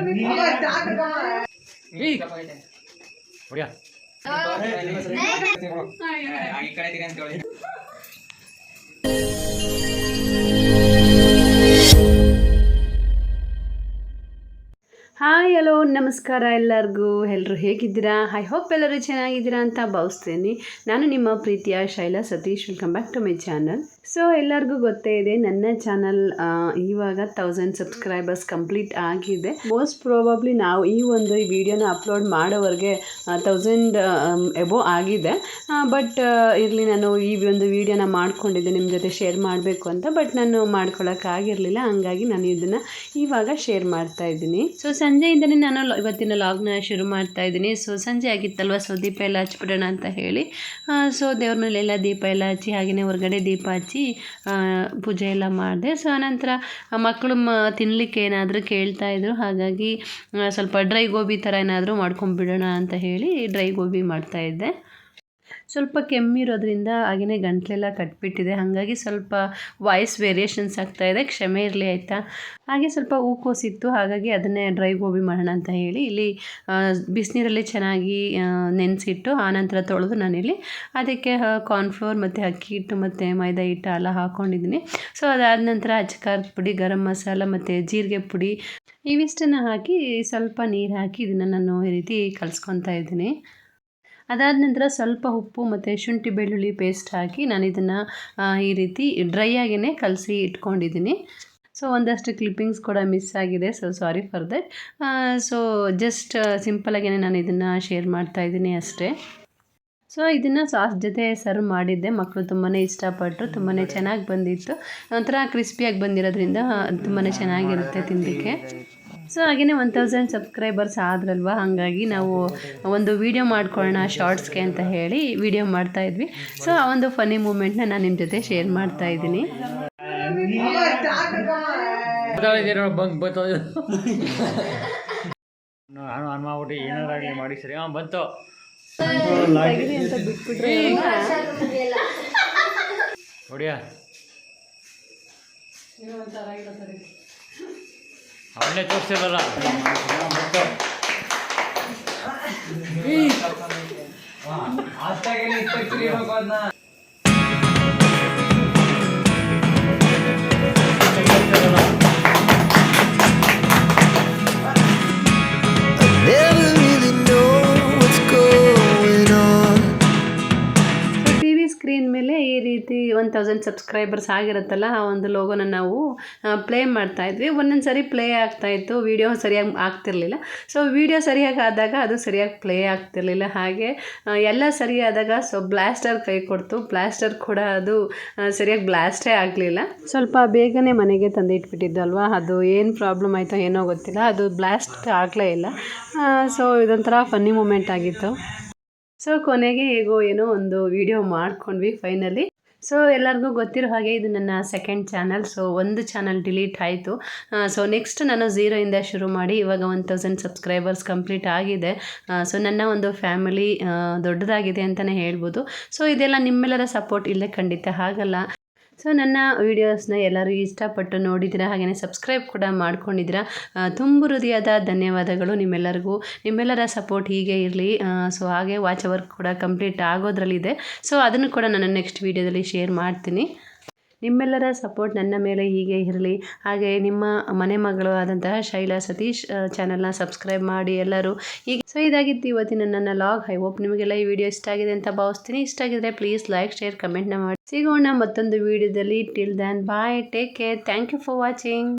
Hi hello ನಮಸ್ಕಾರ ಎಲ್ಲರೂ ಹೇಗಿದ್ದೀರಾ? ಐ ಹೋಪ್ ಎಲ್ಲರೂ ಚೆನ್ನಾಗಿದ್ದೀರಾ ಅಂತ ಭಾವಿಸ್ತೀನಿ. ನಾನು ನಿಮ್ಮ ಪ್ರೀತಿಯ Shaila Satish. Welcome back to my channel. So ಎಲ್ಲರಿಗೂ ಗೊತ್ತೇ ಇದೆ, ನನ್ನ ಚಾನಲ್ ಇವಾಗ 1000 ಸಬ್ಸ್ಕ್ರೈಬರ್ಸ್ ಕಂಪ್ಲೀಟ್ ಆಗಿದೆ. ಮೋಸ್ಟ್ ಪ್ರಾಬಬ್ಲಿ ನಾವು ಈ ವಿಡಿಯೋನ ಅಪ್ಲೋಡ್ ಮಾಡೋವರೆಗೆ 1000 ಎಬೋ ಆಗಿದೆ. ಬಟ್ ಇರಲಿ, ನಾನು ಈ ವಿಡಿಯೋನ ಮಾಡ್ಕೊಂಡಿದ್ದೆ ನಿಮ್ಮ ಜೊತೆ ಶೇರ್ ಮಾಡಬೇಕು ಅಂತ. ಬಟ್ ನಾನು ಮಾಡ್ಕೊಳ್ಳೋಕ್ಕಾಗಿರಲಿಲ್ಲ, ಹಂಗಾಗಿ ನಾನು ಇದನ್ನು ಇವಾಗ ಶೇರ್ ಮಾಡ್ತಾ ಇದ್ದೀನಿ. ಸೊ ಸಂಜೆಯಿಂದನೇ ನಾನು ಇವತ್ತಿನ ಲಾಗ್ನ ಶುರು ಮಾಡ್ತಾ ಇದ್ದೀನಿ. ಸೊ ಸಂಜೆ ಆಗಿತ್ತಲ್ವ, ಸೊ ದೀಪ ಎಲ್ಲ ಹಚ್ಬಿಡೋಣ ಅಂತ ಹೇಳಿ ಸೊ ದೇವ್ರ ಮೇಲೆಲ್ಲ ದೀಪ ಎಲ್ಲ ಹಚ್ಚಿ, ಹಾಗೆಯೇ ಹೊರಗಡೆ ದೀಪ ಹಚ್ಚಿ ಪೂಜೆ ಎಲ್ಲ ಮಾಡಿದೆ. ಸೊ ಆನಂತರ ಮಕ್ಕಳು ತಿನ್ನಲಿಕ್ಕೆ ಏನಾದರೂ ಕೇಳ್ತಾಯಿದ್ರು, ಹಾಗಾಗಿ ಸ್ವಲ್ಪ ಡ್ರೈ ಗೋಬಿ ಥರ ಏನಾದರೂ ಮಾಡ್ಕೊಂಬಿಡೋಣ ಅಂತ ಹೇಳಿ ಡ್ರೈ ಗೋಬಿ ಮಾಡ್ತಾಯಿದ್ದೆ. ಸ್ವಲ್ಪ ಕೆಮ್ಮಿರೋದ್ರಿಂದ ಹಾಗೆಯೇ ಗಂಟಲೆಲ್ಲ ಕಟ್ಬಿಟ್ಟಿದೆ, ಹಾಗಾಗಿ ಸ್ವಲ್ಪ ವಾಯ್ಸ್ ವೇರಿಯೇಷನ್ಸ್ ಆಗ್ತಾಯಿದೆ, ಕ್ಷಮೆ ಇರಲಿ ಆಯಿತಾ. ಹಾಗೆ ಸ್ವಲ್ಪ ಹೂಕೋಸಿತ್ತು, ಹಾಗಾಗಿ ಅದನ್ನೇ ಡ್ರೈ ಗೋಬಿ ಮಾಡೋಣ ಅಂತ ಹೇಳಿ ಇಲ್ಲಿ ಬಿಸಿನೀರಲ್ಲಿ ಚೆನ್ನಾಗಿ ನೆನೆಸಿಟ್ಟು ಆನಂತರ ತೊಳೆದು ನಾನಿಲ್ಲಿ ಅದಕ್ಕೆ ಕಾರ್ನ್ಫ್ಲೋರ್ ಮತ್ತು ಅಕ್ಕಿ ಹಿಟ್ಟು ಮತ್ತು ಮೈದಾ ಹಿಟ್ಟು ಎಲ್ಲ ಹಾಕ್ಕೊಂಡಿದ್ದೀನಿ. ಸೊ ಅದಾದ ನಂತರ ಅಚ್ಚಕಾರದ ಪುಡಿ, ಗರಂ ಮಸಾಲ ಮತ್ತು ಜೀರಿಗೆ ಪುಡಿ ಇವಿಷ್ಟನ್ನು ಹಾಕಿ ಸ್ವಲ್ಪ ನೀರು ಹಾಕಿ ಇದನ್ನು ನಾನು ಈ ರೀತಿ ಕಲಿಸ್ಕೊತಾ ಇದ್ದೀನಿ. ಅದಾದ ನಂತರ ಸ್ವಲ್ಪ ಉಪ್ಪು ಮತ್ತು ಶುಂಠಿ ಬೆಳ್ಳುಳ್ಳಿ ಪೇಸ್ಟ್ ಹಾಕಿ ನಾನು ಇದನ್ನು ಈ ರೀತಿ ಡ್ರೈ ಆಗಿಯೇ ಕಲಸಿ ಇಟ್ಕೊಂಡಿದ್ದೀನಿ. ಸೊ ಒಂದಷ್ಟು ಕ್ಲಿಪ್ಪಿಂಗ್ಸ್ ಕೂಡ ಮಿಸ್ ಆಗಿದೆ, so sorry for that. So just ಸಿಂಪಲಾಗೇ ನಾನು ಇದನ್ನು ಶೇರ್ ಮಾಡ್ತಾಯಿದ್ದೀನಿ ಅಷ್ಟೇ. ಸೊ ಇದನ್ನು ಸಾಸ್ ಜೊತೆ ಸರ್ವ್ ಮಾಡಿದ್ದೆ, ಮಕ್ಕಳು ತುಂಬಾ ಇಷ್ಟಪಟ್ಟರು, ತುಂಬಾ ಚೆನ್ನಾಗಿ ಬಂದಿತ್ತು. ಒಂಥರ ಕ್ರಿಸ್ಪಿಯಾಗಿ ಬಂದಿರೋದ್ರಿಂದ ತುಂಬಾ ಚೆನ್ನಾಗಿರುತ್ತೆ ತಿನ್ನಲಿಕ್ಕೆ. ಸೊ ಹಾಗೆಯೇ 1000 ಸಬ್ಸ್ಕ್ರೈಬರ್ಸ್ ಆದ್ರಲ್ವ, ಹಾಗಾಗಿ ನಾವು ಒಂದು ವಿಡಿಯೋ ಮಾಡ್ಕೊಳ್ಳೋಣ ಶಾರ್ಟ್ಸ್ಗೆ ಅಂತ ಹೇಳಿ ವಿಡಿಯೋ ಮಾಡ್ತಾಯಿದ್ವಿ. ಸೊ ಆ ಒಂದು ಫನ್ನಿ ಮೂಮೆಂಟ್ನ ನಾನು ನಿಮ್ಮ ಜೊತೆ ಶೇರ್ ಮಾಡ್ತಾಯಿದ್ದೀನಿ. ಏನಾರಾಗಲಿ ಮಾಡಿ ಸರಿ ಬಂತು ಅಂತ ಬಿಟ್ಬಿಟ್ರೆ ಹೊಡಿಯಾ ಅವನ್ನೇ ತೋರಿಸಿರಲ್ಲ. ಸ್ಕ್ರೀನ್ ಮೇಲೆ ಈ ರೀತಿ 1000 ಸಬ್ಸ್ಕ್ರೈಬರ್ಸ್ ಆಗಿರುತ್ತಲ್ಲ, ಆ ಒಂದು ಲೋಗೋನ ನಾವು ಪ್ಲೇ ಮಾಡ್ತಾಯಿದ್ವಿ. ಒಂದೊಂದು ಸರಿ ಪ್ಲೇ ಆಗ್ತಾಯಿತ್ತು, ವೀಡಿಯೋ ಸರಿಯಾಗಿ ಆಗ್ತಿರ್ಲಿಲ್ಲ. ಸೊ ವೀಡಿಯೋ ಸರಿಯಾಗಿ ಆದಾಗ ಅದು ಸರಿಯಾಗಿ ಪ್ಲೇ ಆಗ್ತಿರ್ಲಿಲ್ಲ. ಹಾಗೆ ಎಲ್ಲ ಸರಿಯಾದಾಗ ಸೊ ಬ್ಲಾಸ್ಟರ್ ಕೈ ಕೊಡ್ತು, ಬ್ಲಾಸ್ಟರ್ ಕೂಡ ಅದು ಸರಿಯಾಗಿ ಬ್ಲಾಸ್ಟೇ ಆಗಲಿಲ್ಲ. ಸ್ವಲ್ಪ ಬೇಗನೆ ಮನೆಗೆ ತಂದು ಇಟ್ಬಿಟ್ಟಿದ್ದು ಅಲ್ವಾ, ಅದು ಏನು ಪ್ರಾಬ್ಲಮ್ ಆಯಿತೋ ಏನೋ ಗೊತ್ತಿಲ್ಲ, ಅದು ಬ್ಲಾಸ್ಟ್ ಆಗಲೇ ಇಲ್ಲ. ಸೊ ಇದೊಂಥರ ಫನ್ನಿ ಮೂಮೆಂಟ್ ಆಗಿತ್ತು. ಸೊ ಕೊನೆಗೆ ಹೇಗೋ ಏನೋ ಒಂದು ವಿಡಿಯೋ ಮಾಡ್ಕೊಂಡ್ವಿ ಫೈನಲಿ. ಸೊ ಎಲ್ಲರಿಗೂ ಗೊತ್ತಿರೋ ಹಾಗೆ ಇದು ನನ್ನ ಸೆಕೆಂಡ್ ಚಾನಲ್. ಸೊ ಒಂದು ಚಾನಲ್ ಡಿಲೀಟ್ ಆಯಿತು. ಸೊ ನೆಕ್ಸ್ಟ್ ನಾನು 0ಇಂದ ಶುರು ಮಾಡಿ ಇವಾಗ 1000 ಸಬ್ಸ್ಕ್ರೈಬರ್ಸ್ ಕಂಪ್ಲೀಟ್ ಆಗಿದೆ. ಸೊ ನನ್ನ ಒಂದು ಫ್ಯಾಮಿಲಿ ದೊಡ್ಡದಾಗಿದೆ ಅಂತಲೇ ಹೇಳ್ಬೋದು. ಸೊ ಇದೆಲ್ಲ ನಿಮ್ಮೆಲ್ಲರ ಸಪೋರ್ಟ್ ಇಲ್ಲದೆ ಖಂಡಿತ ಆಗಲ್ಲ. ಸೊ ನನ್ನ ವೀಡಿಯೋಸ್ನ ಎಲ್ಲರೂ ಇಷ್ಟಪಟ್ಟು ನೋಡಿದ್ದೀರಾ, ಹಾಗೆಯೇ ಸಬ್ಸ್ಕ್ರೈಬ್ ಕೂಡ ಮಾಡ್ಕೊಂಡಿದ್ದೀರಾ. ತುಂಬ ಹೃದಯದ ಧನ್ಯವಾದಗಳು ನಿಮ್ಮೆಲ್ಲರಿಗೂ. ನಿಮ್ಮೆಲ್ಲರ ಸಪೋರ್ಟ್ ಹೀಗೆ ಇರಲಿ. ಸೊ ಹಾಗೆ ವಾಚ್ ಅವರ್ ಕೂಡ ಕಂಪ್ಲೀಟ್ ಆಗೋದ್ರಲ್ಲಿದೆ. ಸೊ ಅದನ್ನು ಕೂಡ ನಾನು ನೆಕ್ಸ್ಟ್ ವೀಡಿಯೋದಲ್ಲಿ ಶೇರ್ ಮಾಡ್ತೀನಿ. ನಿಮ್ಮೆಲ್ಲರ ಸಪೋರ್ಟ್ ನನ್ನ ಮೇಲೆ ಹೀಗೆ ಇರಲಿ. ಹಾಗೆ ನಿಮ್ಮ ಮನೆ ಮಗಳು ಆದಂತಹ ಶೈಲಾ ಸತೀಶ್ ಚಾನಲ್ನ ಸಬ್ಸ್ಕ್ರೈಬ್ ಮಾಡಿ ಎಲ್ಲರೂ. ಈಗ ಸೊ ಇದಾಗಿತ್ತು ಇವತ್ತಿನ ನನ್ನ ಲಾಗ್. ಐ ಹೋಪ್ ನಿಮಗೆಲ್ಲ ಈ ವಿಡಿಯೋ ಇಷ್ಟ ಆಗಿದೆ ಅಂತ ಭಾವಿಸ್ತೀನಿ. ಇಷ್ಟ ಆಗಿದ್ರೆ ಪ್ಲೀಸ್ ಲೈಕ್, ಶೇರ್, ಕಮೆಂಟ್ನ ಮಾಡಿ. ಸಿಗೋಣ ಮತ್ತೊಂದು ವಿಡಿಯೋದಲ್ಲಿ. Till then bye, take care, thank you for watching.